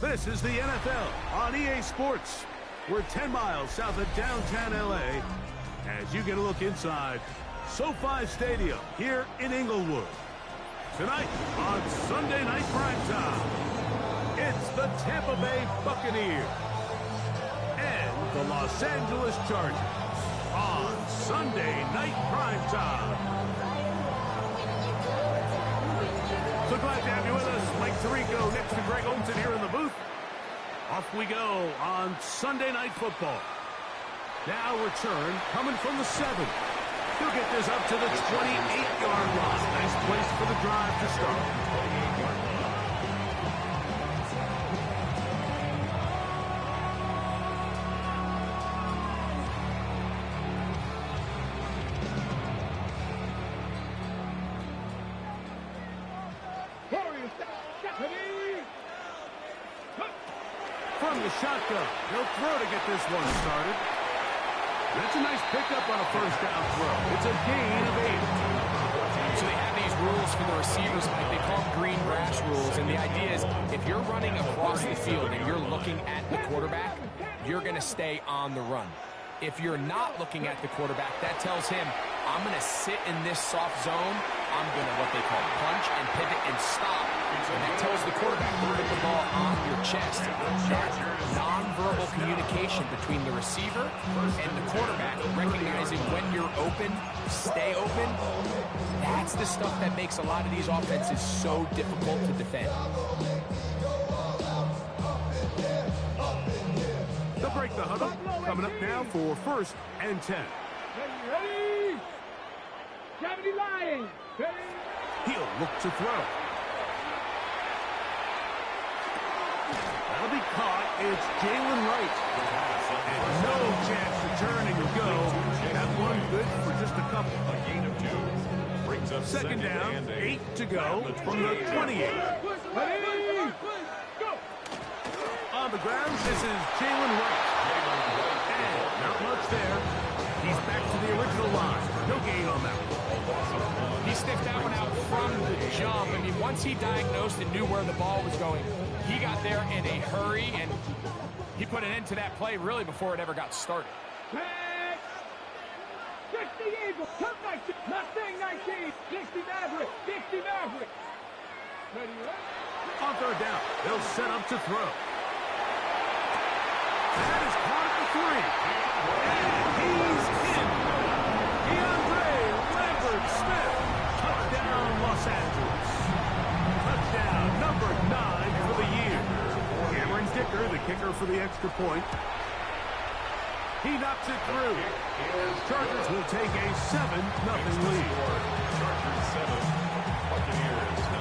This is the NFL on EA Sports. We're 10 miles south of downtown LA as you get a look inside SoFi Stadium here in Inglewood. Tonight on Sunday Night Primetime, it's the Tampa Bay Buccaneers and the Los Angeles Chargers on Sunday Night Primetime. So glad to have you with us. Mike Tirico next to Greg Olsen here in the booth. Off we go on Sunday Night Football. Now return coming from the 7. He'll get this up to the 28-yard line. Nice place for the drive to start. From the shotgun, he'll throw to get this one started. That's a nice pickup on a first down throw. It's a gain of 8. So they have these rules for the receivers, Mike. They call them green grass rules. And the idea is if you're running across the field and you're looking at the quarterback, you're going to stay on the run. If you're not looking at the quarterback, that tells him, I'm going to sit in this soft zone. I'm going to what they call punch and pivot and stop. And that tells the quarterback to put the ball on your chest. That nonverbal communication between the receiver and the quarterback, recognizing when you're open, stay open, that's the stuff that makes a lot of these offenses so difficult to defend. They'll break the huddle. Coming up now for 1st and 10. Ready? Gravity Lion. Ready? He'll look to throw. That'll be caught. It's Jalen Wright. And no chance to turn and go. That one good for just a couple. A gain of 2. Brings up 2nd down, 8 to go from the 28. Ready? Go. On the ground, this is Jalen Wright. And not much there. He's back to the original line. No gain on that one. He sniffed that one out from the jump. I mean, once he diagnosed and knew where the ball was going, he got there in a hurry, and he put an end to that play really before it ever got started. 60 Eagles. Come back. Mustang 19. 60 Maverick. 60 Maverick. Ready? On 3rd down, they'll set up to throw. That is caught at the 3. And he's in. DeAndre Lambert-Smith. Touchdown, Los Angeles. Touchdown number 9 for the year. Cameron Dicker, the kicker for the extra point. He knocks it through. Chargers will take a 7-0 lead. Chargers 7. Buccaneers 0.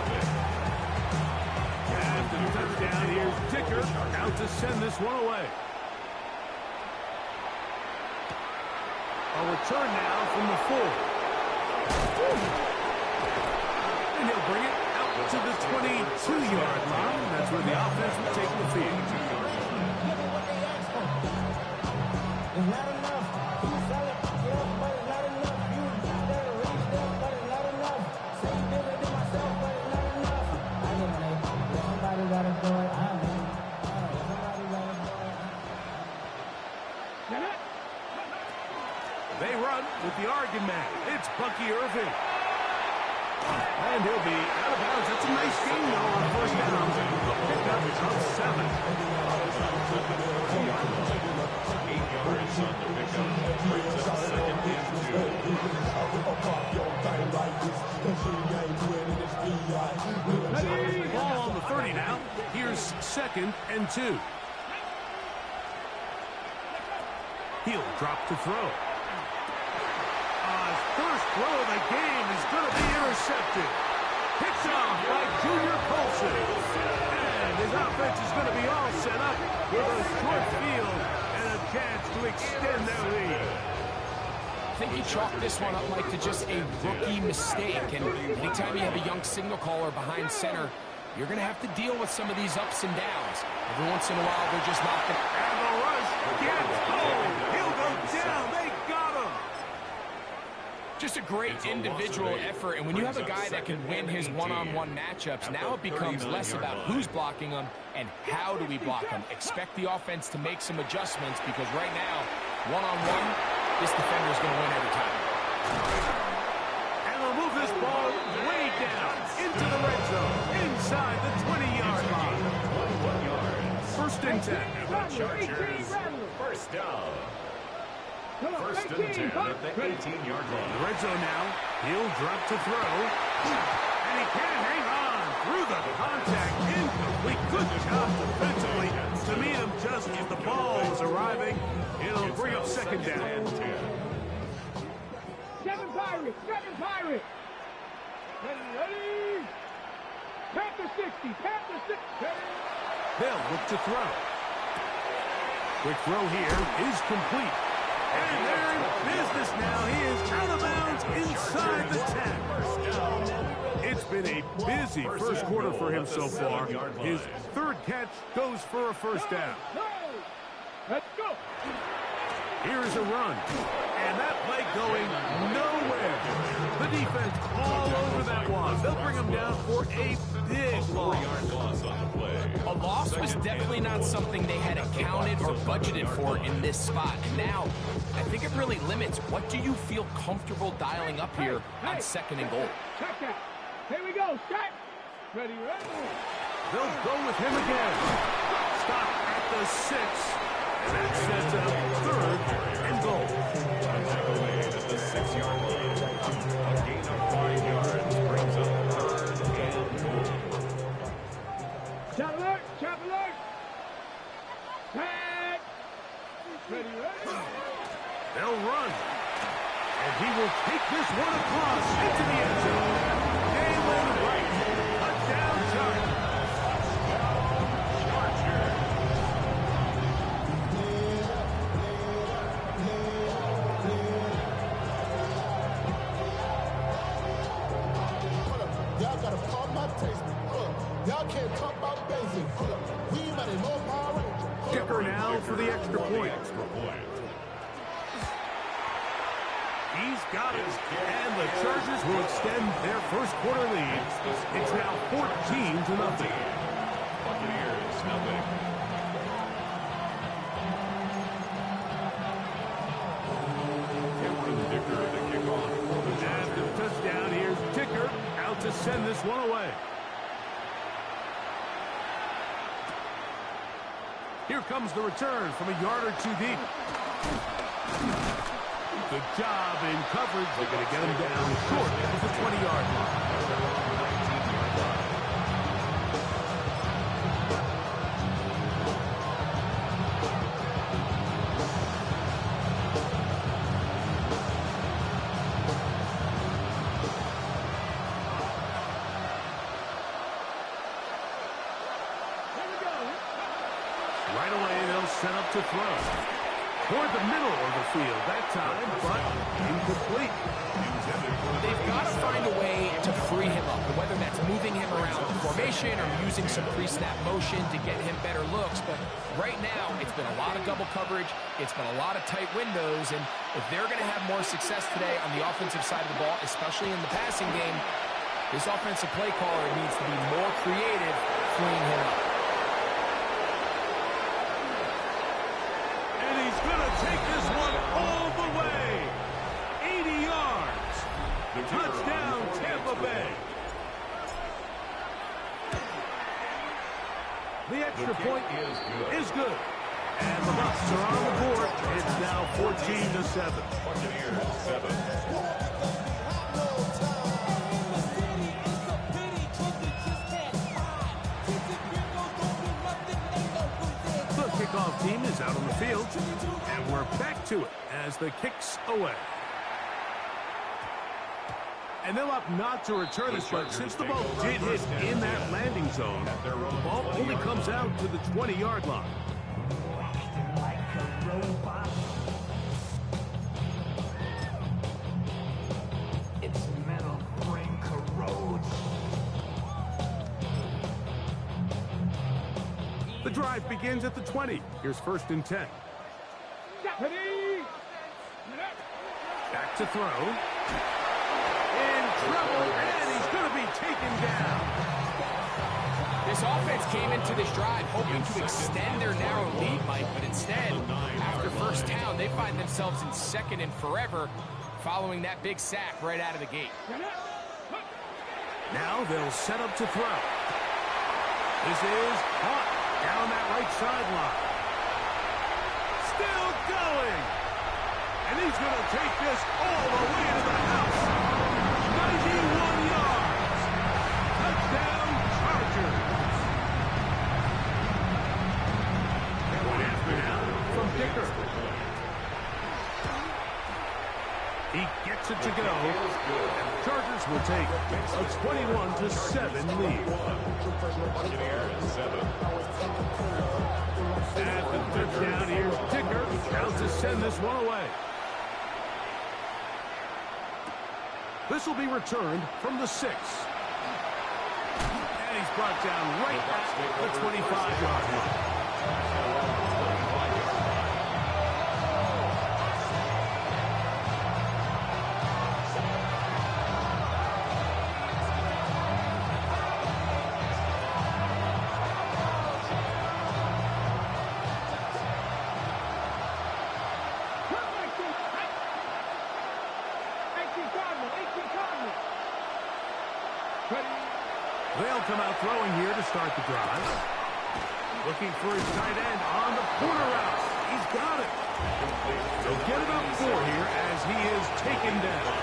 After the touchdown, here's Dicker out to send this one away. A return now from the 4. And he'll bring it out to the 22-yard line. That's where the offense will take the field. They run with the Oregon man. It's Bucky Irving. And he'll be out of bounds. That's a nice gain, though, on 1st down. Pick up of 7. 8 yards on the pickup. Brings up 2nd and 2. Ball on the 30 now. Here's 2nd and 2. He'll drop to throw. First throw of the game is going to be intercepted. Picked off by Junior Colson. And his offense is going to be all set up with a short field and a chance to extend their lead. I think he chalked this one up, Mike, to just a rookie mistake. And anytime you have a young signal caller behind center, you're going to have to deal with some of these ups and downs. Every once in a while, they're just not going to... And the rush gets home. He'll go down. They got him. Just a great individual effort, and when you have a guy that can win his one-on-one matchups, now it becomes less about who's blocking him and how do we block him. Expect the offense to make some adjustments because right now, one-on-one, this defender is going to win every time. And they'll move this ball way down into the red zone, inside the 20-yard line. 21 yards. First and 10. Chargers, first down. First and 10 at the 18-yard line. The red zone now. He'll drop to throw. And he can hang on through the contact. Incomplete. Good job defensively to meet him just as the ball is arriving. It'll bring up second down. 7 Pirates, 7 Pirates. Ready. Panther 60, Panther 60. They'll look to throw. Quick throw here is complete. And they're in business now. He is out of bounds inside the 10. It's been a busy first quarter for him so far. His third catch goes for a first down. Let's go. Here is a run. And that play going nowhere. The defense all over that one. They'll bring him down for a big loss. 4-yard loss on the play. A loss was definitely not something they had accounted or budgeted for in this spot. And now, I think it really limits what do you feel comfortable dialing up here on second and goal. Check that. Here we go. Strike. Ready. They'll go with him again. Stop at the 6. And that sets up third and goal. Made at the 6-yard line. A gain of 5 yards brings up third and goal. Chop alert. Chop alert. Tag. Ready. They'll run. And he will take this one across into the end zone. Galen Wright. Touchdown Chargers. Y'all gotta pump my taste. Y'all can't talk about basic. We might as well Power Rangers. Kicker now for the extra point. He's got it. And the Chargers will extend their first quarter lead. It's now 14-0. Buccaneers, nothing. Cameron Dicker, the kickoff. After the touchdown, here's Dicker out to send this one away. Here comes the return from a yard or two deep. Good job in coverage. They're going to get him down short of the 20-yard line. Right away, they'll set up to throw. Toward the middle of the field that time, but incomplete. They've got to find a way to free him up, whether that's moving him around the formation or using some pre-snap motion to get him better looks. But right now, it's been a lot of double coverage. It's been a lot of tight windows. And if they're going to have more success today on the offensive side of the ball, especially in the passing game, this offensive play caller needs to be more creative freeing him up. Take this one all the way. 80 yards. Touchdown, Tampa Bay. The extra point is good. And the Bucs are on the board. It's now 14-7. Buccaneers, 7. Kickoff team is out on the field, and we're back to it as the kick's away. And they'll opt not to return this, but since the ball did hit in that landing zone, the ball only comes out to the 20-yard line. Its metal frame corrodes. The drive begins at the 20. Here's first and 10. Back to throw. In trouble, and he's going to be taken down. This offense came into this drive hoping to extend their narrow lead, Mike, but instead, after first down, they find themselves in second and forever following that big sack right out of the gate. Now they'll set up to throw. This is caught down that right sideline. Still going. And he's going to take this all the way to the house. 91 yards. Touchdown, Chargers. Going after now from Dicker. He gets it to go. And the Chargers will take a 21-7 lead. At the touchdown, here's Dicker. Now to send this one away. This will be returned from the 6. And he's brought down right at the 25-yard line. They'll come out throwing here to start the drive. Looking for his tight end on the corner route. He's got it. They'll get about 4 here as he is taken down.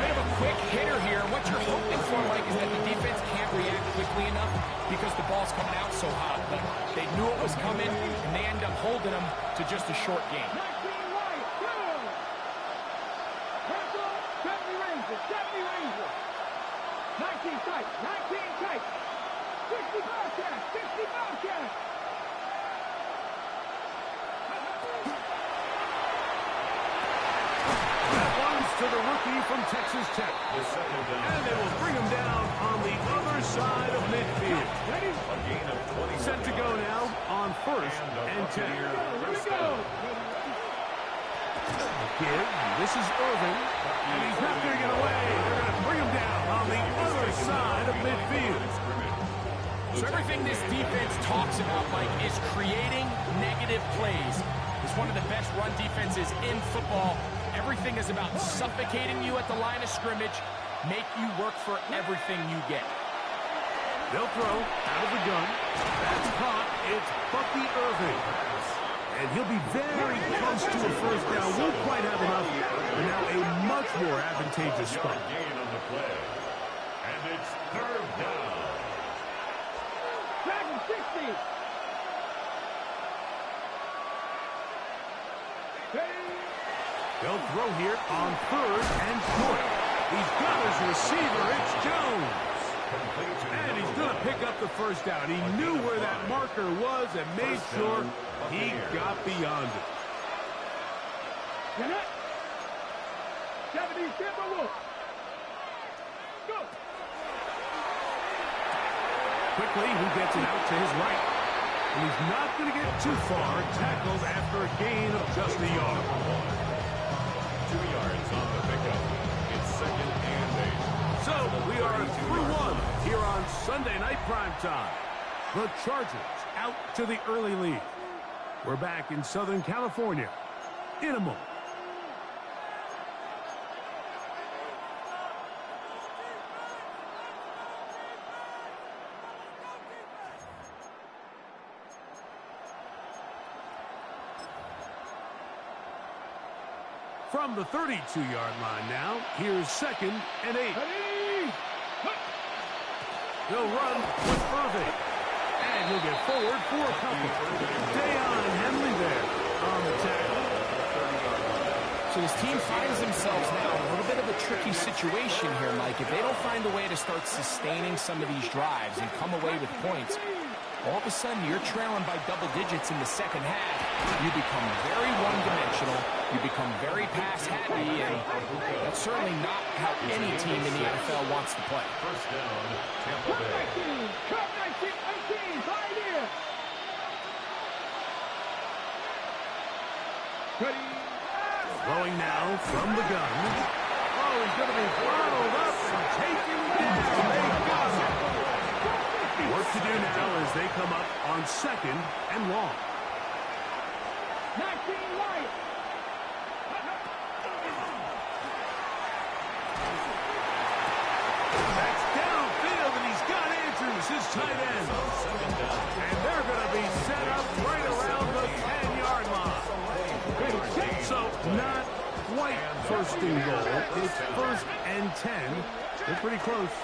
They have a quick hitter here. What you're hoping for, Mike, is that the defense can't react quickly enough because the ball's coming out so hot. But they knew it was coming, and they end up holding them to just a short game. 19 right, good. Russell, 70 Rangers, 70 Rangers. 19 tight, 19 tight. 60 Bobcats, 60 Bobcats. That one's to the rookie from Texas Tech. And they will bring him down on the other side of midfield. Set to go now on 1st and 10. Here we go. Give. This is Irving. And he's not going to get away. They're going to bring him down on the other side of midfield. So everything this defense talks about, Mike, is creating negative plays. It's one of the best run defenses in football. Everything is about suffocating you at the line of scrimmage, make you work for everything you get. They'll throw out of the gun. That's caught. It's Bucky Irving. And he'll be very close to a first down. Won't quite have enough. And now a much more advantageous spot. Gain on the play. And it's 3rd down. Dragon 60. They'll throw here on 3rd and short. He's got his receiver. It's Jones. And he's going to pick up the first down. He knew where that marker was and made sure he got beyond it. Get it. 70 Timberwolves. Go. Quickly, he gets it out to his right. And he's not going to get too far. Tackled after a gain of just a yard. 2 yards on the pickup. It's 2nd and 8. So we are through one here on Sunday Night Primetime. The Chargers out to the early lead. We're back in Southern California in a moment. From the 32-yard line now, here's 2nd and 8. They'll run with Irving. And he'll get forward for a couple. Deion Henley there on the tackle. So this team finds themselves now in a little bit of a tricky situation here, Mike. If they don't find a way to start sustaining some of these drives and come away with points, all of a sudden you're trailing by double digits in the second half. You become very one-dimensional. You become very pass-happy, and that's certainly not how any team in the NFL wants to play. First down, Tampa Bay. Cut 19, 19, right here. Ready. Throwing now from the gun. Oh, he's going to be throttled up and taken down. They got him. Work to do now as they come up on 2nd and long. 19 Lions. That's downfield, and he's got Andrews, his tight end. And they're going to be set up right around the 10-yard line. So not quite 1st and goal. It's 1st and 10. They're pretty close.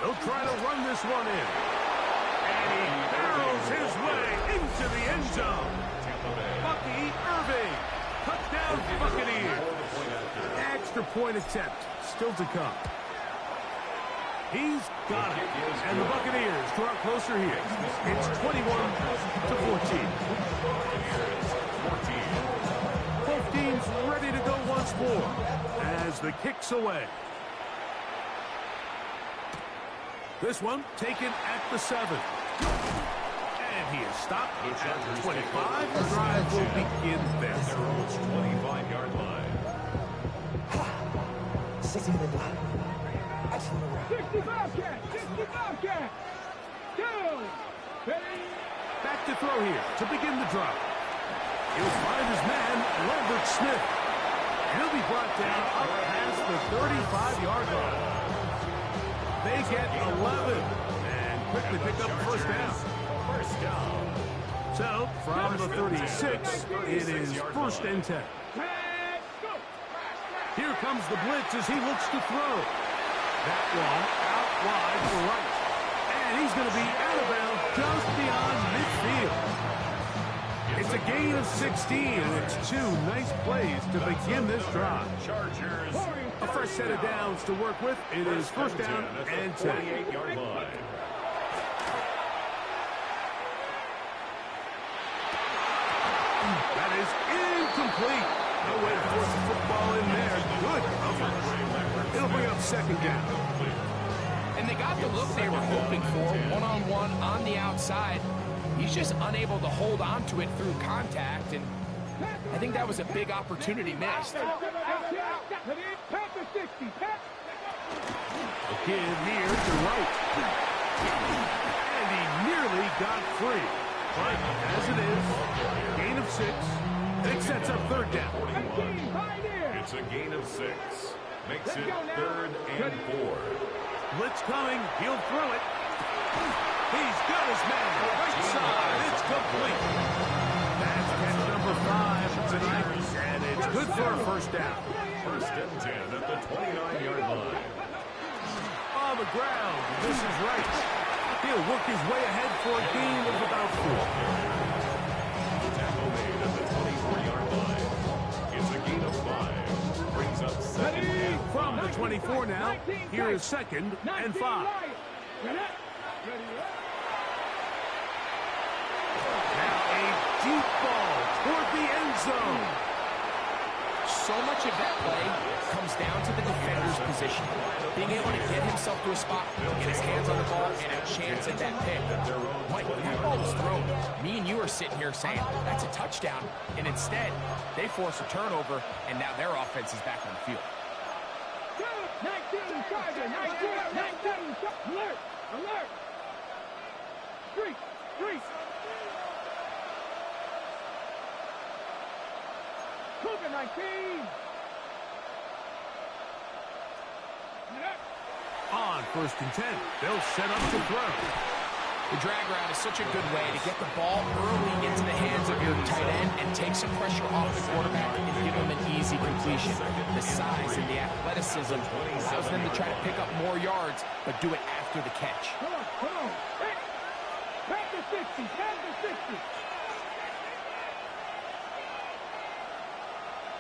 They'll try to run this one in. And he barrels his way into the end zone. Bucky Irving. Touchdown Buccaneers. Extra point attempt still to come. He's got it. And the Buccaneers draw closer here. It's 21-14. Both teams ready to go once more as the kick's away. This one taken at the 7. And he is stopped at the 25. The drive will begin there. 25-yard line. 65 catch. 65 catch. Down. Back to throw here to begin the drive. He'll find his man, Lambert Smith. He'll be brought down up past the 35-yard line. They get 11 and quickly pick up first down. So, from the 36, it is 1st and 10. Here comes the blitz as he looks to throw. That one out wide to right. And he's going to be out of bounds just beyond midfield. It's a gain of 16, and it's 2 nice plays to begin this drive. Chargers. A fresh set of downs to work with. It is 1st down and 10. 28-yard line. That is incomplete. No way to force the football in there. Good coverage. It'll bring up 2nd down. And they got the look they were hoping for, one-on-one on the outside. He's just unable to hold on to it through contact, and I think that was a big opportunity missed. A kid here to right. And he nearly got free. But as it is, gain of 6. It sets up 3rd down. It's a gain of 6. Makes it 3rd and 4. Blitz coming. He'll throw it. He's got his man. Right side. It's complete. That's catch number 5 tonight. And it's good for a 1st down. 1st and 10 at the 29-yard line. On the ground. This is right. He'll work his way ahead for a gain of about 4. Tackle made at the 24-yard line. It's a gain of 5. Brings up 2nd down. From the 24 now, here is 2nd and 5. Now a deep ball toward the end zone. So much of that play comes down to the defender's position. Being able to get himself to a spot, get his hands on the ball, and a chance at that pick. Mike, when that ball was thrown, me and you are sitting here saying, that's a touchdown. And instead, they force a turnover, and now their offense is back on the field. 19 Charger, 19 alert, alert. Street. Cougar 19. On 1st and 10, they'll set up to throw. The drag route is such a good way to get the ball early into the hands of your tight end and take some pressure off the quarterback and give him an easy completion. The size and the athleticism allows them to try to pick up more yards, but do it after the catch. Come on. Back to 60.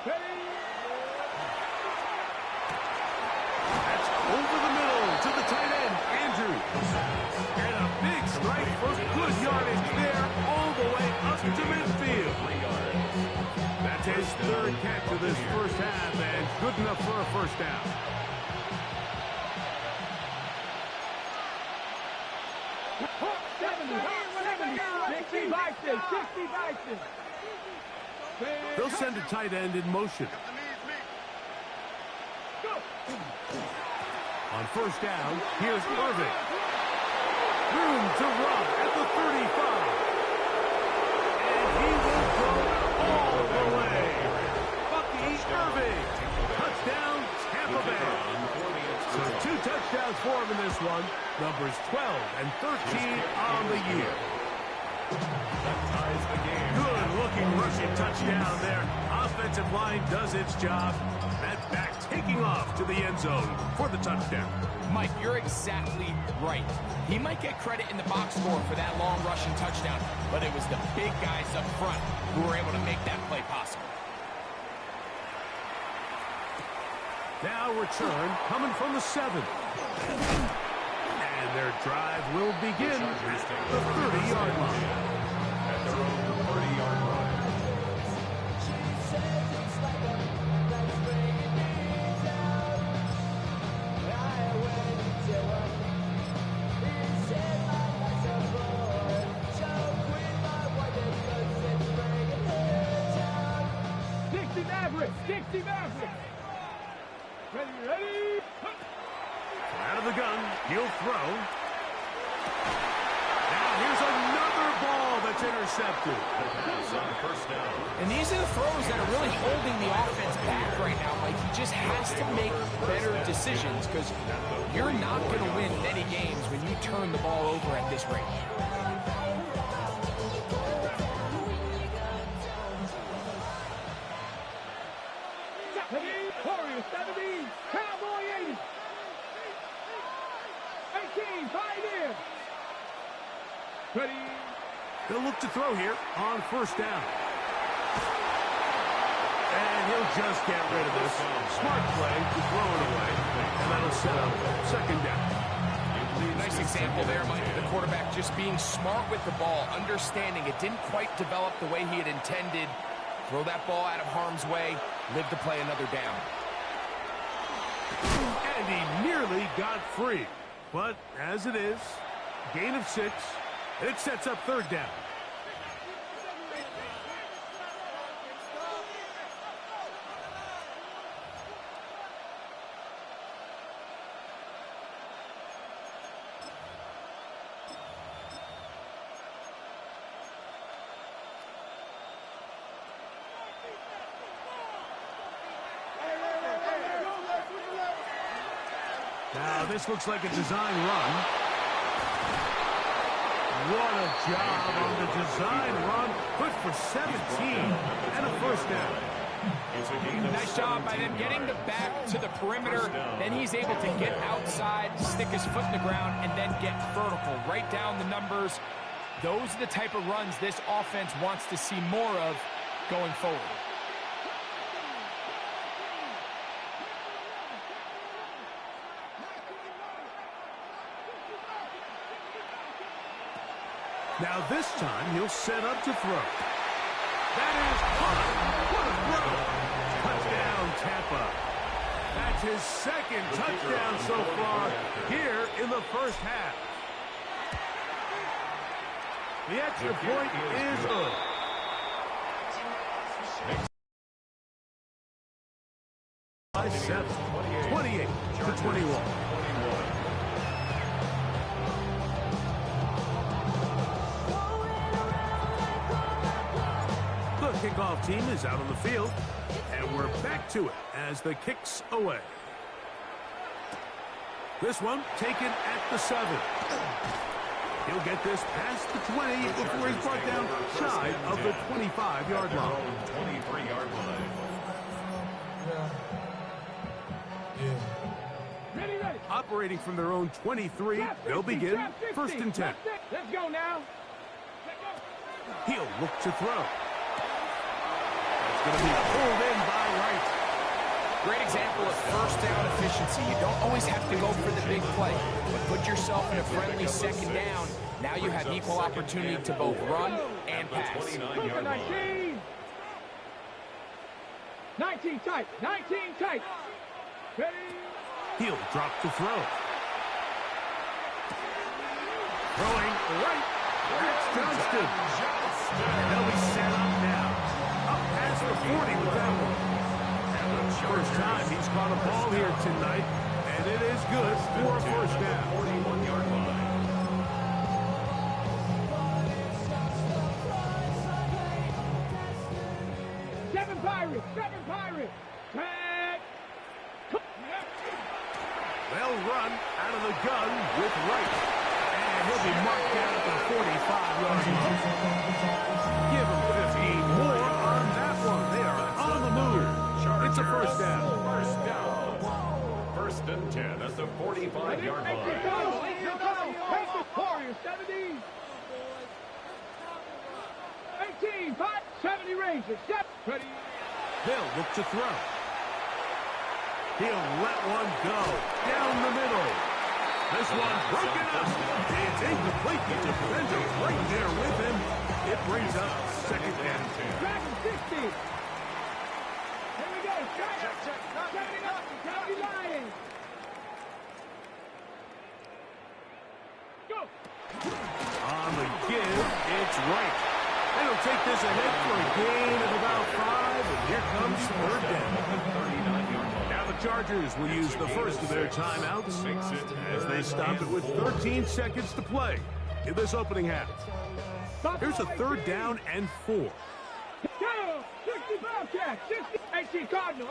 Ready? That's over the middle to the tight end, Andrews. yard catch of this first half, and good enough for a first down. They'll send a tight end in motion. On first down, here's Irving. Room to run at the 35. And he will go all the way. Bucky Irving. Touchdown, Tampa Bay. So 2 touchdowns for him in this one. Numbers 12 and 13 on the year. Good-looking rushing touchdown there. Offensive line does its job. That back taking off to the end zone for the touchdown. Mike, you're exactly right. He might get credit in the box score for that long rushing touchdown, but it was the big guys up front who were able to make that play possible. Now return coming from the 7. And their drive will begin at the 30-yard line. At their own 30-yard line. Dixie Maverick. Ready. Out of the gun, he'll throw. Now here's another ball that's intercepted. Pass on first down. And these are the throws that are really holding the offense back right now. Like, he just has to make better decisions because you're not going to win many games when you turn the ball over at this rate. Warriors 70, Cowboy 80. 18, Pioneer. Ready. They'll look to throw here on first down. And he'll just get rid of this. Smart play to throw it away. And that'll set up second down. Nice example there, Mike, of the quarterback just being smart with the ball, understanding it didn't quite develop the way he had intended. Throw that ball out of harm's way, live to play another down. And he nearly got free. But as it is, gain of 6, it sets up third down. Now, this looks like a design run. What a job on the design run. Good for 17 and a first down. Nice job by them getting the back to the perimeter. Then he's able to get outside, stick his foot in the ground, and then get vertical. Right down the numbers. Those are the type of runs this offense wants to see more of going forward. Now this time he'll set up to throw. That is caught. What a throw. Touchdown, Tampa. That's his second touchdown so far here in the first half. The extra point is good. By 7, 28-21. Kickoff team is out on the field, and we're back to it as the kick's away. This one taken at the 7. He'll get this past the 20 before he's brought down shy of the 25-yard line. 23-yard line. Ready. Operating from their own 23, they'll begin first and 10. Let's go now. He'll look to throw. Going to be pulled in by Wright. Great example of first down efficiency. You don't always have to go for the big play, but put yourself in a friendly second down. Now you have equal opportunity to both run and pass. 29-yard line. 19 tight. 19 tight. Ready? He'll drop to throw. Throwing right. That's Johnston. And they'll be set up now. Up past the 40 with that one. First time he's caught a ball here tonight, and it is good for a first down. 41-yard line. 7 Pirates. 7 Pirates. Tag. They'll run out of the gun with Wright. And he'll be marked down at the 45-yard line. Give him 15 more on that one. They are on the move. It's a first down. First down. First and 10 at the 45-yard line. Take the Warriors, 70. 18, 5, 70 Rangers. Ready? They'll look to throw. He'll let one go down the middle. This one broken up. It's incomplete. The defender right there with him. It brings up second and 10. Dragon 60. Here we go. Setting up. County Lions. Go. On the give, it's right. They'll take this ahead for a gain of about 5, and here comes third down. 39-yard line. Now the Chargers will use the first of their timeouts as they stop it with 13 seconds to play in this opening half. Here's a third down and 4. Go. 60 Bobcats. 60. 18 Cardinal.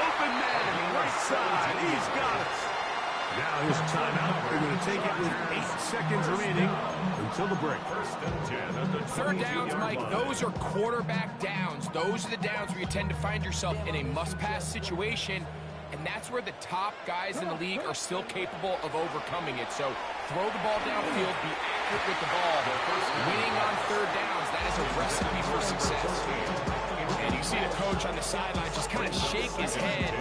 Open man, right side. He's got it. Now his timeout. They're going to take it with 8 seconds remaining until the break. First and 10 at the Third downs, 20-yard Mike, line. those are quarterback downs. Those are the downs where you tend to find yourself in a must-pass situation, and that's where the top guys in the league are still capable of overcoming it. So throw the ball downfield, be accurate with the ball. Winning on third downs, that is a recipe for success. And you see the coach on the sideline just kind of shake his head.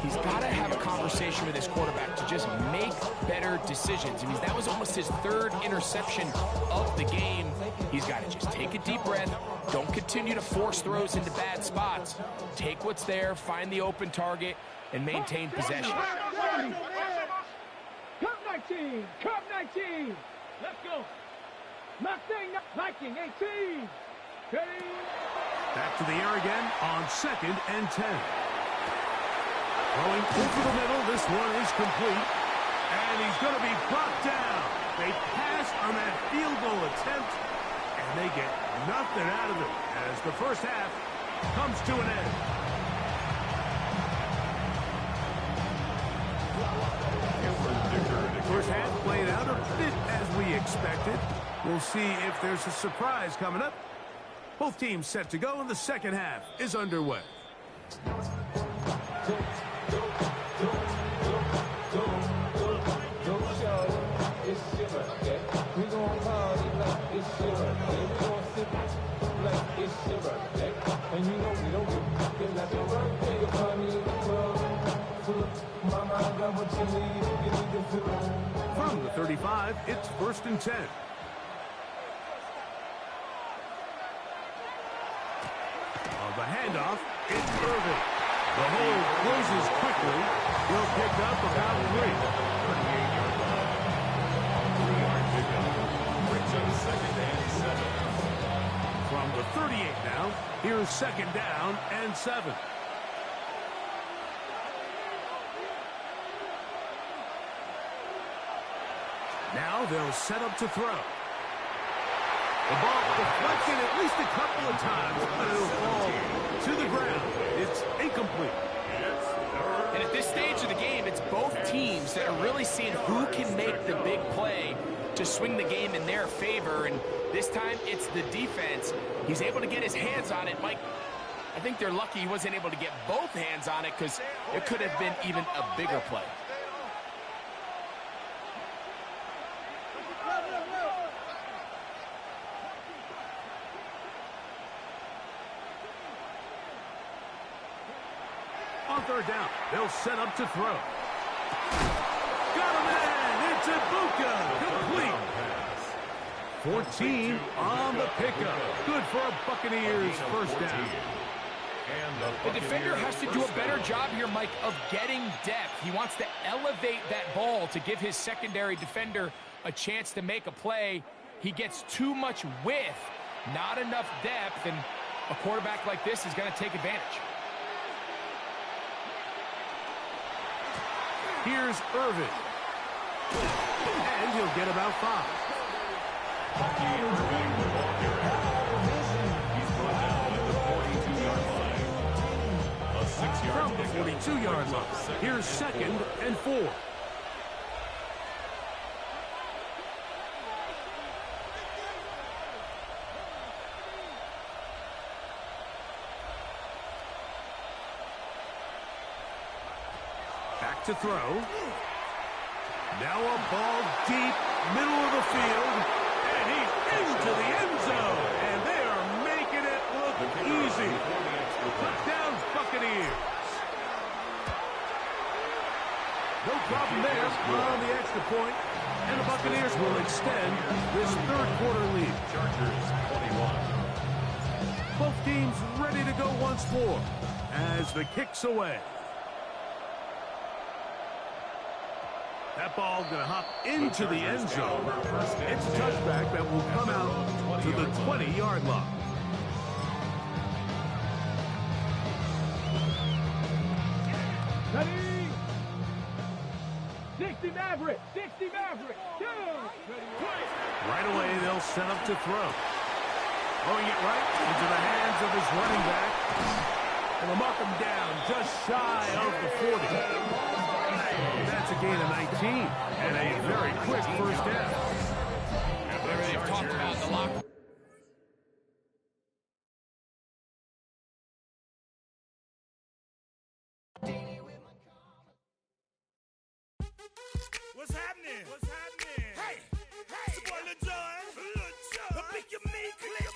He's got to have a conversation with his quarterback to just make better decisions. I mean, that was almost his third interception of the game. He's got to just take a deep breath. Don't continue to force throws into bad spots. Take what's there, find the open target, and maintain possession. Cup 19. Cup 19. Let's go. Mustang Viking 18. Ready? Back to the air again on second and 10. Throwing over the middle. This one is complete. And he's going to be brought down. They pass on that field goal attempt, and they get nothing out of it as the first half comes to an end. First half played out a bit as we expected. We'll see if there's a surprise coming up. Both teams set to go, and the second half is underway. From the 35, it's first and 10. The handoff, it's Irvin. The hole closes quickly. He'll pick up about 3. 38-yard line. 3-yard pickup. Brings up second and 7. From the 38 now, here's second down and 7. Now they'll set up to throw. The ball deflected at least a couple of times, but it'll fall to the ground. It's incomplete. And at this stage of the game, it's both teams that are really seeing who can make the big play to swing the game in their favor. And this time, it's the defense. He's able to get his hands on it. Mike, I think they're lucky he wasn't able to get both hands on it because it could have been even a bigger play. On third down, they'll set up to throw. Got him in! It's Ibuka! Complete! 14 on the pickup. Good for a Buccaneers first down. The defender has to do a better job here, Mike, of getting depth. He wants to elevate that ball to give his secondary defender a chance to make a play. He gets too much width, not enough depth, and a quarterback like this is going to take advantage. Here's Irvin. And he'll get about 5. Bucky Irving, the ball carrier. He's brought down at the 42-yard line. A 6-yard From the 42-yard line. Here's 2nd and 4. Back to throw. Now a ball deep, middle of the field, and he's into the end zone. And they are making it look easy. Touchdown, Buccaneers. No problem there on the extra point, and the Buccaneers will extend this third quarter lead. Chargers 21. Both teams ready to go once more as the kick's away. That ball going to hop into the end zone. It's a touchback that will come out to the 20-yard line. Ready? 60 Maverick. 60 Maverick. 2. Right away, they'll set up to throw. Throwing it right into the hands of his running back. And they'll mark him down just shy of the 40. That's a gain of 19 and a very quick first down. Whatever they've talked about in the locker room. What's happening? What's happening? Hey, it's your boy Lil Jon. Pick your meat click.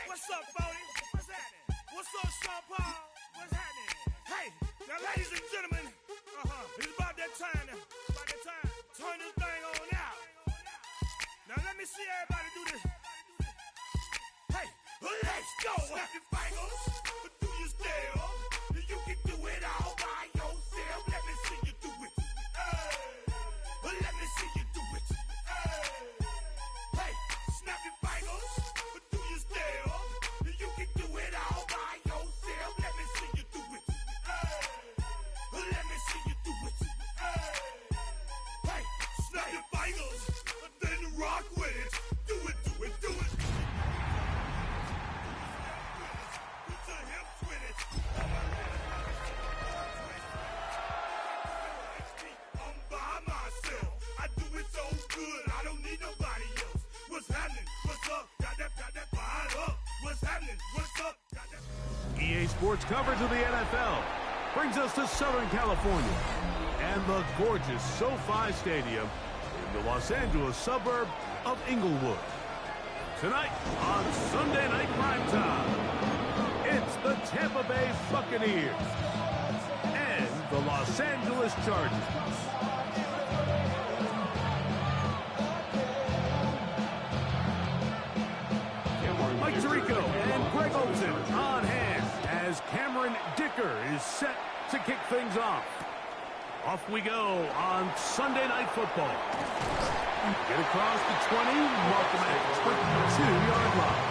What's up, Bodie? What's happening? What's up, Sean Paul? What's happening? Hey, now ladies and gentlemen, it's about that time now. About that time. Turn this thing on out. Now let me see everybody do this. Hey, let's go. Snap your fingers, do your step. You can do it all by yourself. Let me see you do it. Let me see you do it. Hey, snap your fingers, do your step. You can do it all by yourself. Let me see you do it. Let me see you do it. Hey, snap your fingers, then rock with it. Do it, do it, do it. Put your hips with it. I'm by myself. I do it so good, I don't need nobody else. What's happening? What's up? Got that fired up. What's happening? What's up? Got that. EA Sports coverage of the NFL brings us to Southern California and the gorgeous SoFi Stadium in the Los Angeles suburb of Inglewood. Tonight on Sunday Night Primetime, it's the Tampa Bay Buccaneers and the Los Angeles Chargers. Mike Tirico and Greg Olsen on hand as Cameron Dicker is set to kick things off. Off we go on Sunday Night Football. Get across the 20, mark them at 22-yard line.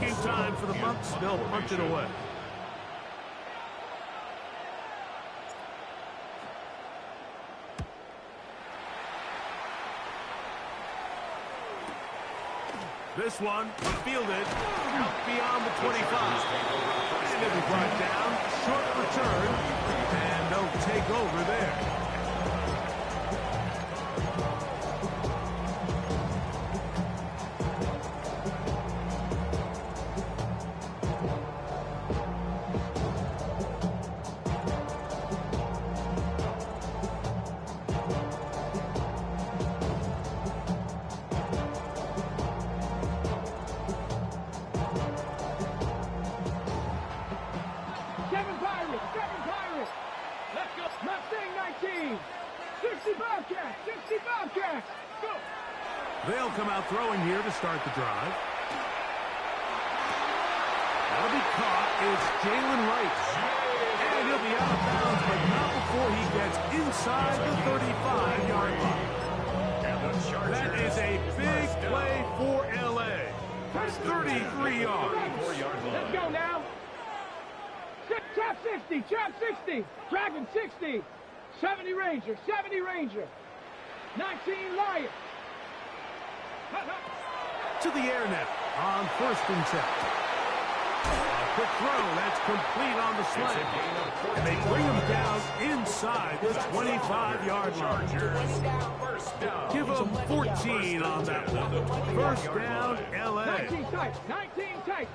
Kicking time for the Bucs. They'll punch it away. This one fielded out beyond the 25. And it'll be brought down. Short return. And they'll take over there. They'll come out throwing here to start the drive. That'll be caught. It's Jalen Wright. And he'll be out of bounds, but not before he gets inside the 35-yard line. That is a big play for L.A. That's 33 yards. Let's go now. Trap 60, trap 60. Dragon 60. 70 Ranger, 70 Ranger. 19 Lion. To the air now on 1st and 10. A quick throw, that's complete on the slant. And they bring him down inside the 25-yard line. Give him 14 on that one. First down, L.A. 19 tight, 19 tight.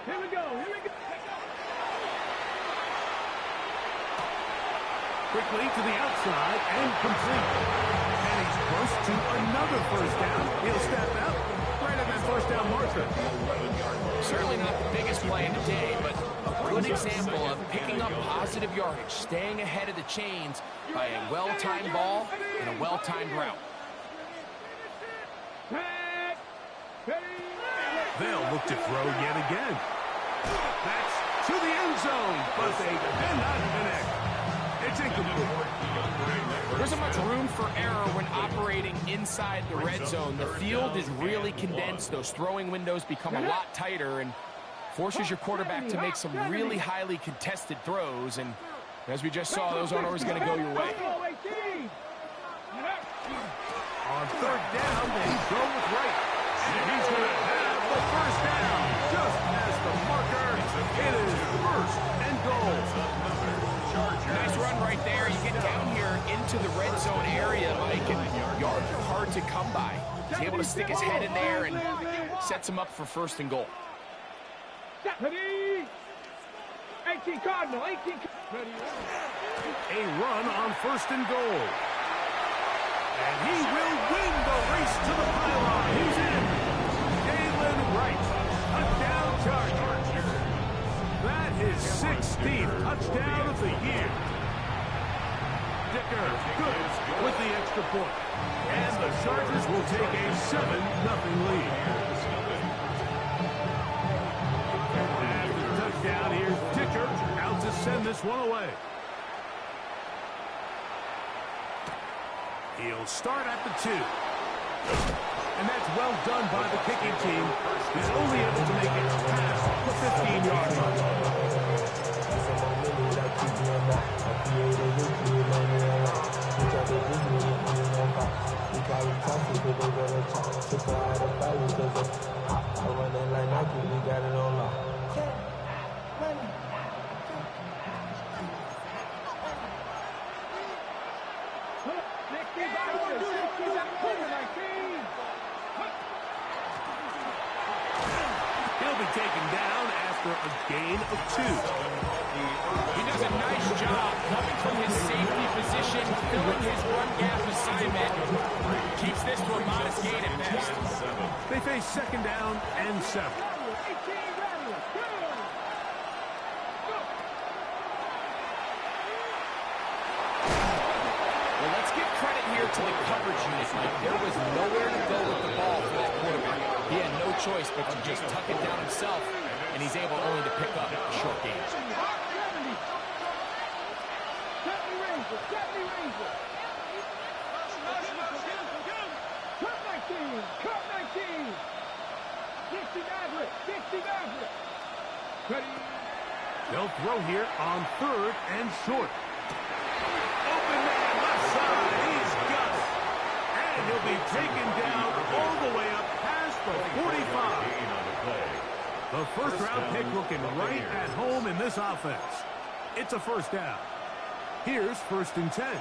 Here we go, here we go. Quickly to the outside and complete. And he's close to another first down. He'll step out right at that first down marker. Certainly not the biggest play of the day, but a good example of picking up positive yardage, staying ahead of the chains by a well-timed ball and a well-timed route. They'll look to throw yet again. That's to the end zone, but they cannot connect. It's incomplete. There isn't much room for error when operating inside the red zone. The field is really condensed. Those throwing windows become a lot tighter and forces your quarterback to make some really highly contested throws. And as we just saw, those aren't always going to go your way. On 3rd down, they go with Wright. And he's going to have the first down. Just as the marker, it is 1st and goal. Nice run right there. You get down here into the red zone area, Mike, and yards are hard to come by. He's able to stick his head in there and sets him up for 1st and goal. 18 Cardinal, 18. A run on 1st and goal. And he will win the race to the pylon. He's in. Jalen Wright, touchdown Charger. That is 16th touchdown of the year. Dicker, good with the extra point. And the Chargers will take a 7-0 lead. After the touchdown, here's Dicker out to send this one away. He'll start at the 2. And that's well done by the kicking team. He's only able to make it past the 15-yard line. He'll be taken down after a gain of 2. He does a nice job coming from his safety position, filling his run gap assignment. Keeps this to a modest gain at best. They face 2nd down and 7. Well, let's give credit here to the coverage unit, Mike. There was nowhere to go with the ball for that quarterback. He had no choice but to just tuck it down himself, and he's able only to pick up a short gain. 70 Ranger. Cut 19. 60 Maverick. Ready. They'll throw here on 3rd and short. Open man left side. He's got it. And he'll be taken down all the way up past the 45. The first-round pick looking right at home in this offense. It's a 1st down. Here's 1st and 10.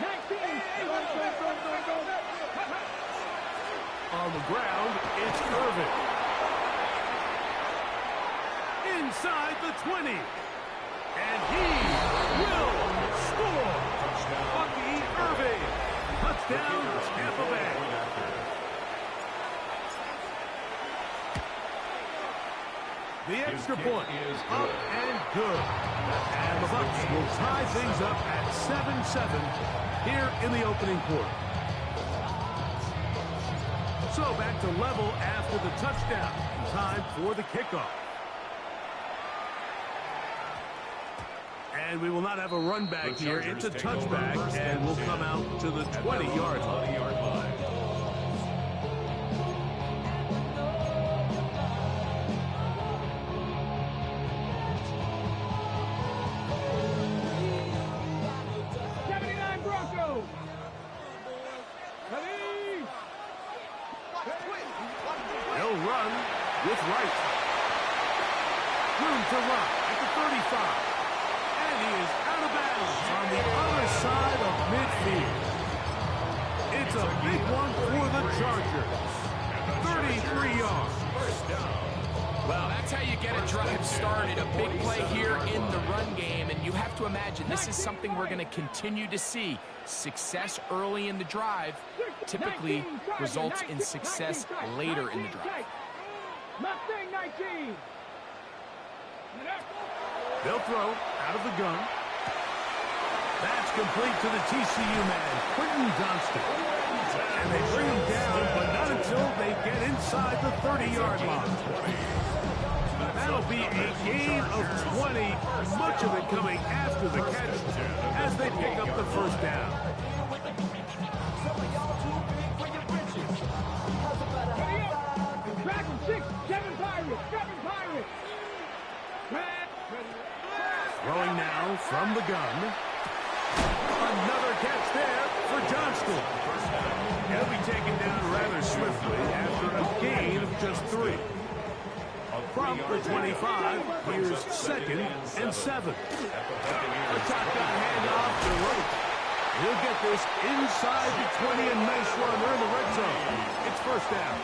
19. On the ground, it's Irvin. Inside the 20. And he will score. Bucky Irving. Touchdown, Tampa Bay. The extra point is up and good. And the Bucks will tie things up at 7-7 here in the opening quarter. So back to level after the touchdown. Time for the kickoff. And we will not have a run back here. It's a touchback, and we'll come out to the 20-yard line. 79 Broncos. Ready? He'll run with right. Room to run at the 35. And he is out of bounds on the other side of midfield. It's a big one for the Chargers. 33 yards. Well, that's how you get a drive started. A big play here in the run game. And you have to imagine this is something we're going to continue to see. Success early in the drive typically results in success later in the drive. Mustang 19. They'll throw out of the gun. That's complete to the TCU man, Quentin Johnston. And they bring him down, but not until they get inside the 30-yard line. That'll be a gain of 20, much of it coming after the catch as they pick up the first down. Track and 6, 7 Pirates, 7 Pirates. Throwing now from the gun. Another catch there for Johnston. He'll be taken down rather swiftly after a gain of just 3. From the 25, here's 2nd and 7. A shotgun handoff to Roach. He'll get this inside the 20, a nice run. They're in the red zone. It's first down.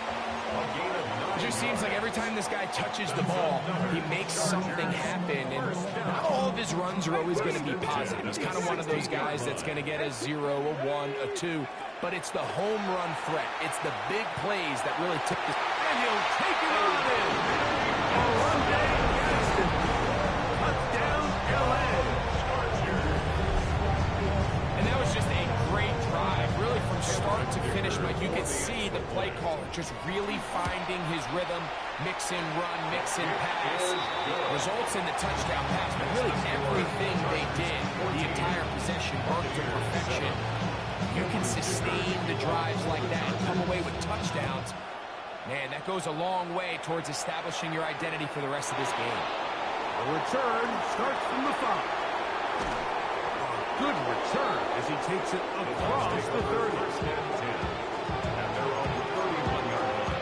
It just seems like every time this guy touches the ball, he makes something happen. And not all of his runs are always going to be positive. He's kind of one of those guys that's going to get a 0, a 1, a 2. But it's the home run threat. It's the big plays that really tip this. And he'll take it on in. Oronde Gadsden. Touchdown, L.A. And that was just a great drive, really from start to finish. But you can see the play caller just really finding his rhythm, mix and run, mix and pass. Results in the touchdown pass, but really everything they did, the entire possession worked to perfection. You can sustain the drives like that and come away with touchdowns. Man, that goes a long way towards establishing your identity for the rest of this game. The return starts from the 5. Good return as he takes it across the 30. And they're on the 31-yard line.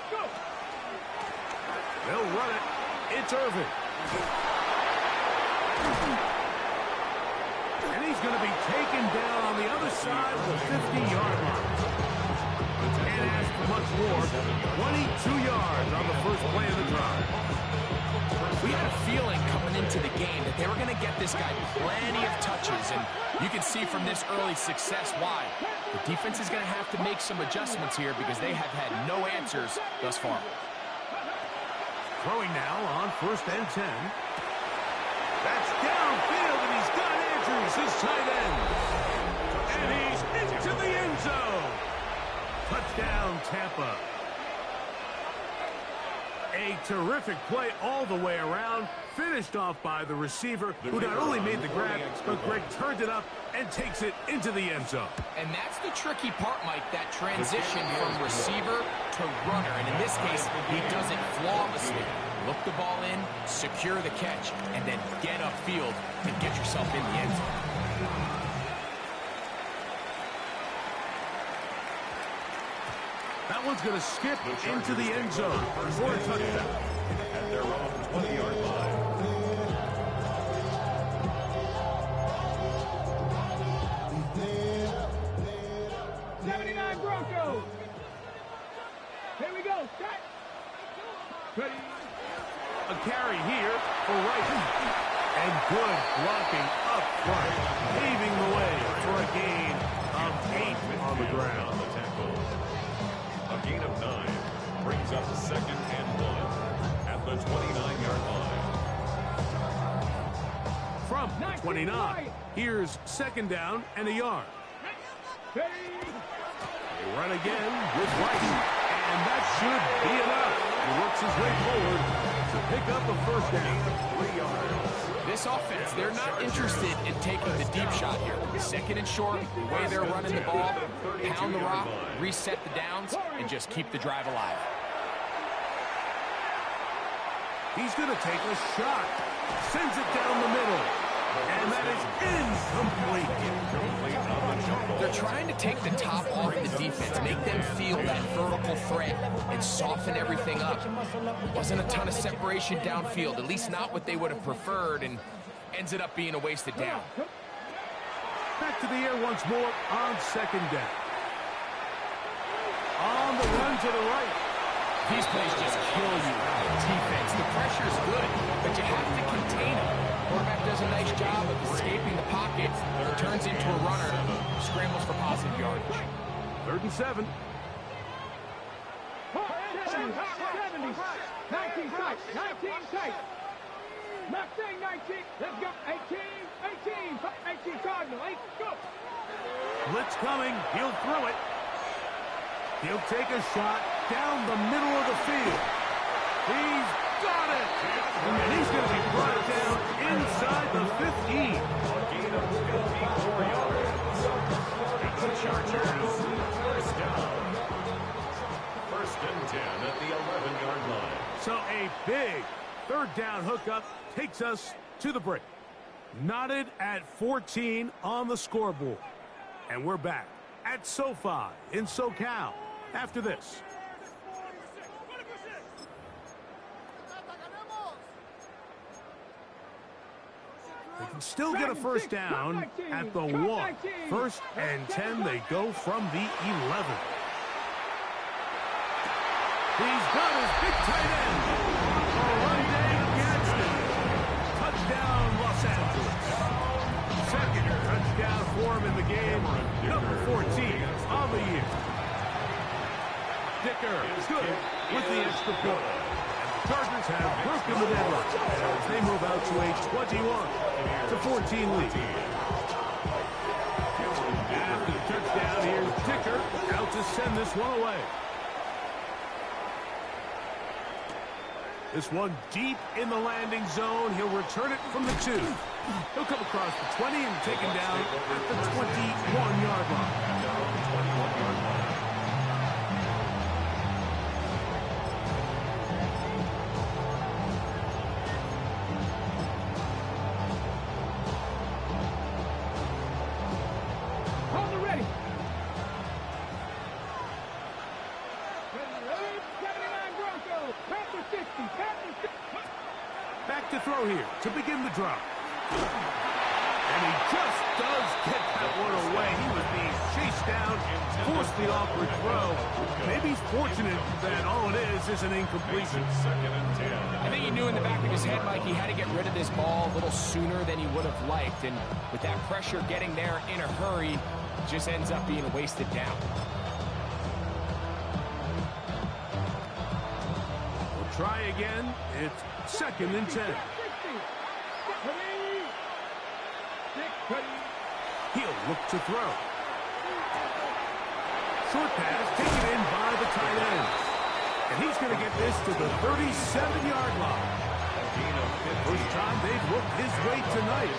Go. They'll run it. It's Irvin. And he's going to be taken down on the other side of the 50-yard line. Can't ask for much more. 22 yards on the first play of the drive. We had a feeling coming into the game that they were going to get this guy plenty of touches, and you can see from this early success why. The defense is going to have to make some adjustments here because they have had no answers thus far. Throwing now on 1st and 10. That's downfield, and he's got Andrews, his tight end. And he's into the end zone. Touchdown, Tampa. A terrific play all the way around, finished off by the receiver, who not only made the grab, but Greg turned it up and takes it into the end zone. And that's the tricky part, Mike, that transition from receiver to runner. And in this case, he does it flawlessly. Look the ball in, secure the catch, and then get upfield and get yourself in the end zone. That one's going to skip into the end zone for a touchdown. At their own 20-yard line. Broncos. Here we go. Set. Ready. A carry here for Rice. And good blocking up front, paving the way for a gain of 8 on the ground. A gain of 9 brings up 2nd and 1 at the 29-yard line. From the 29, here's 2nd down and a yard. They run again with Rice, and that should be enough. He works his way forward to pick up a 1st down. 3 yards. This offense, they're not interested in taking the deep shot here. 2nd and short, the way they're running the ball, pound the rock, reset the downs, and just keep the drive alive. He's going to take a shot. Sends it down the middle. And that is incomplete. They're trying to take the top off the defense, make them feel that vertical threat, and soften everything up. Wasn't a ton of separation downfield, at least not what they would have preferred, and ends it up being a wasted down. Back to the air once more on 2nd down. On the run to the right. These plays just kill you. Defense, the pressure is good, but you have to contain it. Quarterback does a nice job of escaping the pocket, turns into a runner, scrambles for positive yardage. 3rd and 7. 70, 19 tight, 19 tight. Not saying 19, let's go, 18, 18 Cardinal, 8, go. Blitz coming, he'll throw it. He'll take a shot down the middle of the field. He's got it! And he's going to be brought down inside the 15. A gain of 54 yards. And the Chargers, 1st down. 1st and 10 at the 11-yard line. So a big 3rd down hookup takes us to the break. Knotted at 14 on the scoreboard. And we're back at SoFi in SoCal after this. They can still get a 1st down at the 1. 1st and 10, they go from the 11. He's got his big tight end. A run day of Gadsden. Touchdown, Los Angeles. 2nd touchdown for him in the game. Number 14 on the year. Dicker is good with the extra point. Chargers have broken the deadlock as they move out to a 21-14 lead. After the touchdown, here's Dicker out to send this one away. This one deep in the landing zone. He'll return it from the 2. He'll come across the 20 and take him down at the 21-yard line. Hold it ready. 79 Broncos, Panther 60, Panther 60. Back to throw here to begin the drive. And he just does get that one away. He was being chased down, forced the awkward throw. Maybe he's fortunate that all it is an incompletion. 2nd and 10. I think he knew in the back of his head, Mike, he had to get rid of this ball a little sooner than he would have liked. And with that pressure getting there in a hurry, it just ends up being a wasted down. We'll try again. It's 2nd and 10. He'll look to throw. Short pass taken in by the tight end. And he's going to get this to the 37-yard line. First time they've worked his way tonight.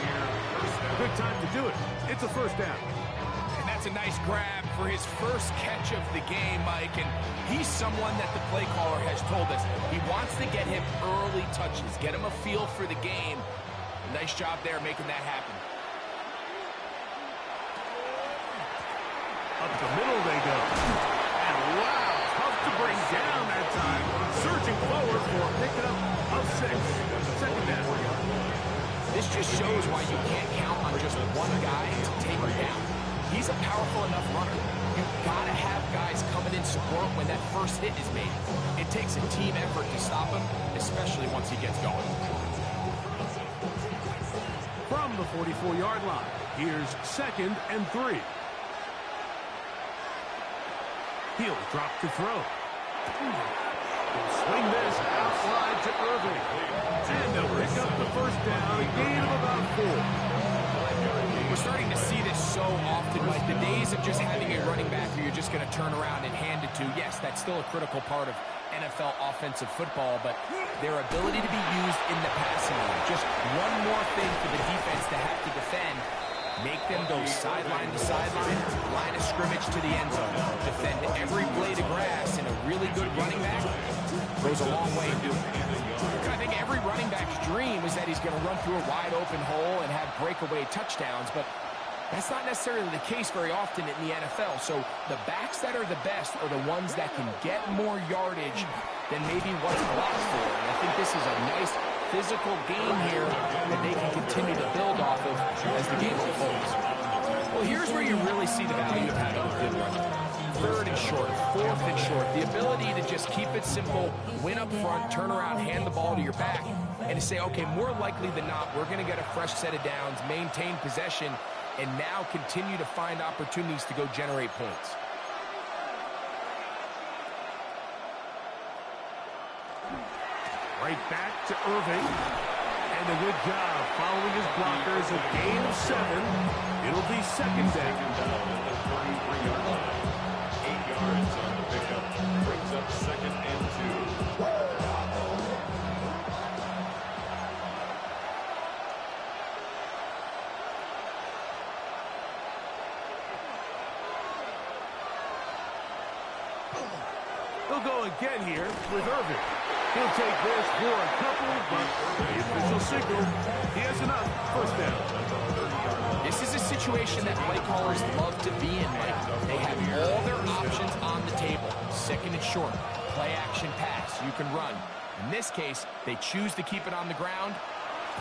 Good time to do it. It's a 1st down. And that's a nice grab for his first catch of the game, Mike. And he's someone that the play caller has told us he wants to get him early touches, get him a feel for the game. Nice job there making that happen. Up the middle they go. And wow, tough to bring down that time. Surging forward for a pickup of 6. 2nd down. This just shows why you can't count on just one guy to take him down. He's a powerful enough runner. You've got to have guys coming in support when that first hit is made. It takes a team effort to stop him, especially once he gets going. From the 44-yard line, here's 2nd and 3. He'll drop to throw. He'll swing this out wide to Irving. And they'll pick up the first down, a gain of about 4. We're starting to see this so often, like the days of just having a running back who you're just going to turn around and hand it to. Yes, that's still a critical part of NFL offensive football, but their ability to be used in the passing game. Just one more thing for the defense to have to defend. Make them go sideline to sideline, line of scrimmage to the end zone. Defend every blade of grass, and a really good running back goes a long way in doing it. I think every running back's dream is that he's going to run through a wide open hole and have breakaway touchdowns, but that's not necessarily the case very often in the NFL. So the backs that are the best are the ones that can get more yardage than maybe what's blocked for. And I think this is a nice physical game here that they can continue to build off of as the game unfolds. Well, here's where you really see the value of having a good run. 3rd and short, 4th and short. The ability to just keep it simple, win up front, turn around, hand the ball to your back, and to say, okay, more likely than not, we're going to get a fresh set of downs, maintain possession, and now continue to find opportunities to go generate points. Right back to Irving. And a good job following his blockers. A gain of 7. It'll be 2nd down. At the 33-yard line. 8 yards on the pickup. Brings up 2nd and 2. He'll go again here with Irving. He'll take this for a couple, but the official signal, he has enough. 1st down. This is a situation that play callers love to be in, Mike. They have all their options on the table. 2nd and short, play action pass, you can run. In this case, they choose to keep it on the ground,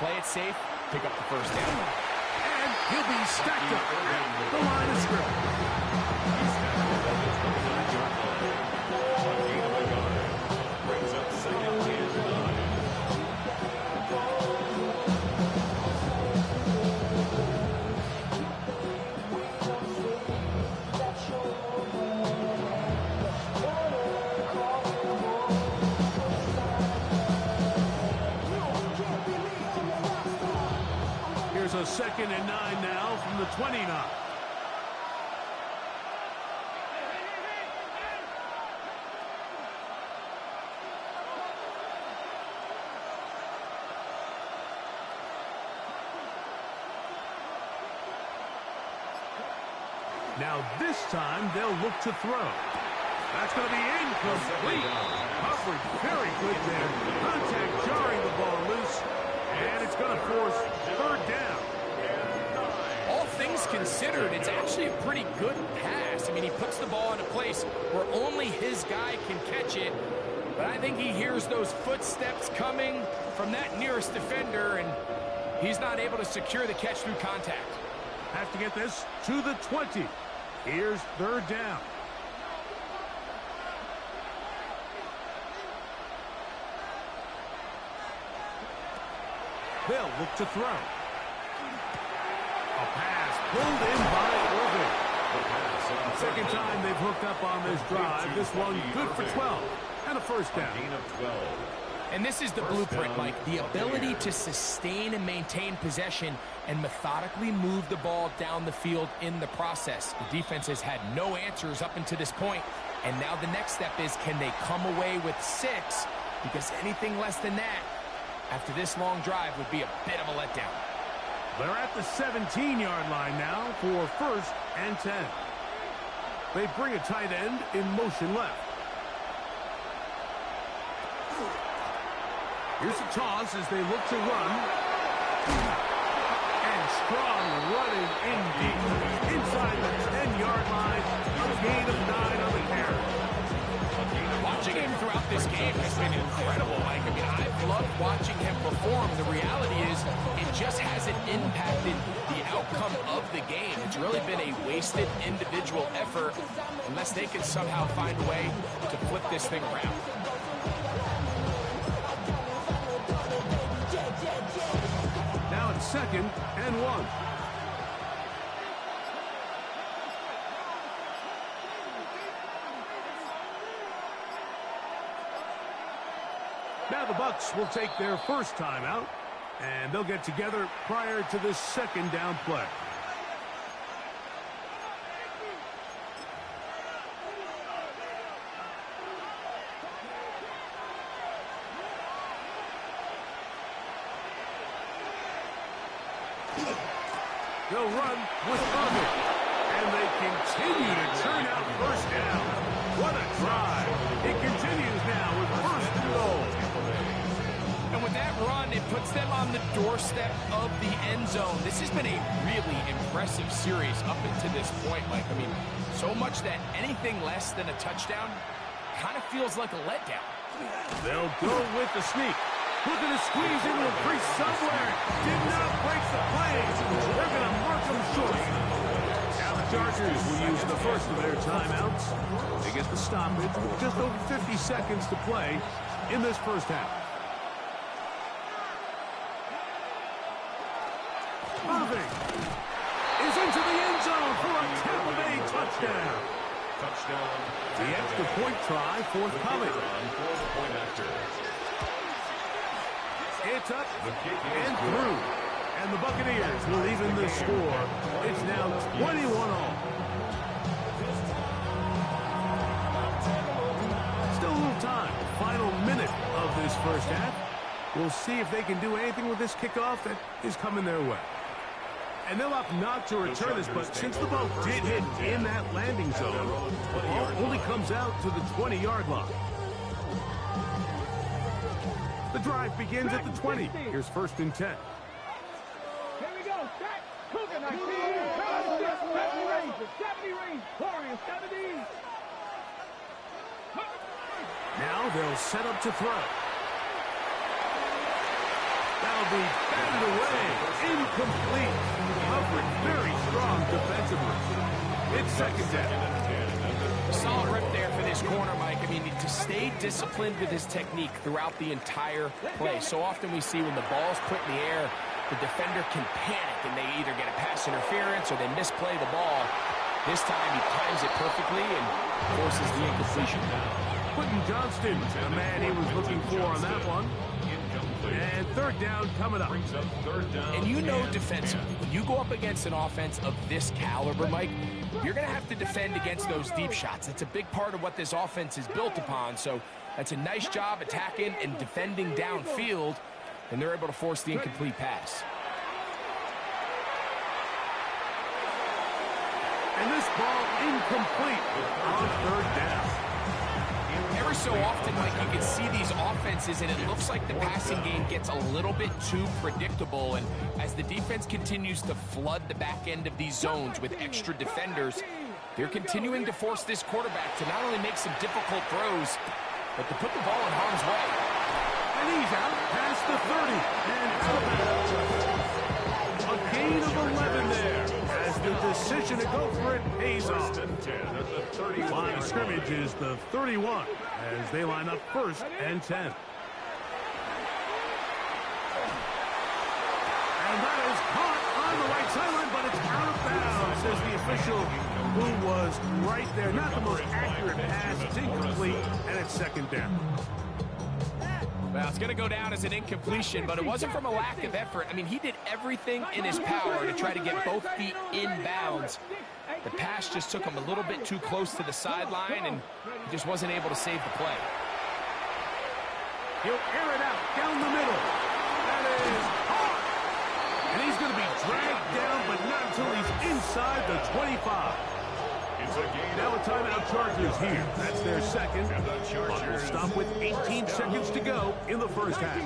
play it safe, pick up the 1st down. And he'll be stacked up at the line of scrimmage. Here's a 2nd and 9 now from the 29. Now this time they'll look to throw. That's going to be incomplete. Coverage very good there. Contact jarring the ball loose. And it's going to force 3rd down. All things considered, it's actually a pretty good pass. I mean, he puts the ball in a place where only his guy can catch it. But I think he hears those footsteps coming from that nearest defender, and he's not able to secure the catch through contact. Have to get this to the 20. Here's 3rd down. They'll look to throw. A pass pulled in by Irving. 2nd time they've hooked up on this drive. This one good for 12. And a 1st down. Gain of 12. And this is the blueprint, Mike. The ability to sustain and maintain possession and methodically move the ball down the field in the process. The defense has had no answers up until this point. And now the next step is, can they come away with 6? Because anything less than that, after this long drive, would be a bit of a letdown. They're at the 17-yard line now for 1st and 10. They bring a tight end in motion left. Here's a toss as they look to run. And strong running in deep. Inside the 10-yard line. A gain of 9 on the carry. Watching him throughout this game has been incredible, Mike. I mean, I've love watching him perform. The reality is it just hasn't impacted the outcome of the game. It's really been a wasted individual effort unless they can somehow find a way to flip this thing around. Now it's 2nd and 1. Now the Bucs will take their first timeout, and they'll get together prior to this 2nd down play. They'll run with Irving, and they continue to churn out first down. What a drive. It continues now with 1st and goal. And with that run, it puts them on the doorstep of the end zone. This has been a really impressive series up into this point, Mike. I mean, so much that anything less than a touchdown kind of feels like a letdown. They'll go with the sneak. Looking to squeeze into a crease somewhere. Did not break the plays. They're going to mark them short. Now the Chargers will use the first of their timeouts. They get the stoppage with just over 50 seconds to play in this first half. Irving is into the end zone for a Tampa Bay touchdown. The extra point try forthcoming. It's up and through. And the Buccaneers will even the score. It's now 21-all. Still a little time. Final minute of this first half. We'll see if they can do anything with this kickoff that is coming their way. And they'll opt not to return this, but since the ball did hit in that landing zone, the ball only comes out to the 20-yard line. The drive begins at the 20. Here's 1st and 10. Here we go. Set. Cougar 19. 70 range. 70 range. Warrior 70. Now they'll set up to throw. That'll be batted away. Incomplete. Coverage very strong defensively. It's 2nd down. Solid rep there for this corner, Mike. I mean, to stay disciplined with his technique throughout the entire play. So often we see when the ball's put in the air, the defender can panic and they either get a pass interference or they misplay the ball. This time he times it perfectly and forces the incompletion. Quentin Johnston, the man he was looking for on that one. And 3rd down coming up. And you know defensively, when you go up against an offense of this caliber, Mike, you're going to have to defend against those deep shots. It's a big part of what this offense is built upon. So that's a nice job attacking and defending downfield, and they're able to force the incomplete pass. And this ball incomplete on 3rd down. Every so often, Mike, you can see these offenses, and it looks like the passing game gets a little bit too predictable. And as the defense continues to flood the back end of these zones with extra defenders, they're continuing to force this quarterback to not only make some difficult throws, but to put the ball in harm's way. And he's out past the 30 and out of bounds. A gain of 11 there as the decision to go for it pays off. Line of scrimmage is the 31 as they line up 1st and 10. And that is caught on the right sideline, but it's out of bounds, says the official who was right there. Not the most accurate pass. It's incomplete, and it's 2nd down. Well, it's going to go down as an incompletion, but it wasn't from a lack of effort. I mean, he did everything in his power to try to get both feet in bounds. The pass just took him a little bit too close to the sideline, and he just wasn't able to save the play. He'll air it out down the middle. That is hard. And he's going to be dragged down, but not until he's inside the 25. Now a timeout Chargers here. That's their 2nd. Clock will stop with 18 seconds to go in the first half.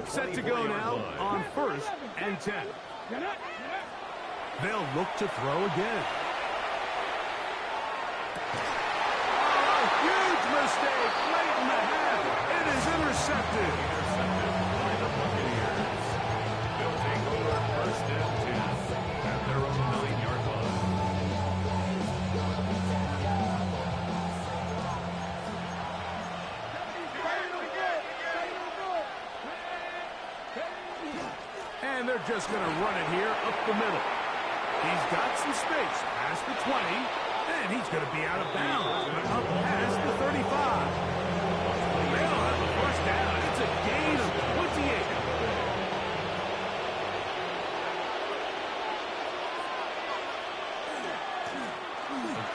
Set to go now on 1st and 10. They'll look to throw again. Oh, a huge mistake late in the half. It is intercepted. they're just going to run it here up the middle. He's got some space past the 20, and he's going to be out of bounds up past the 35. They'll have a first down. It's a gain of 28.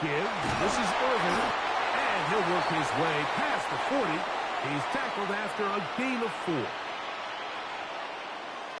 Give. This is Irvin, and he'll work his way past the 40. He's tackled after a gain of 4.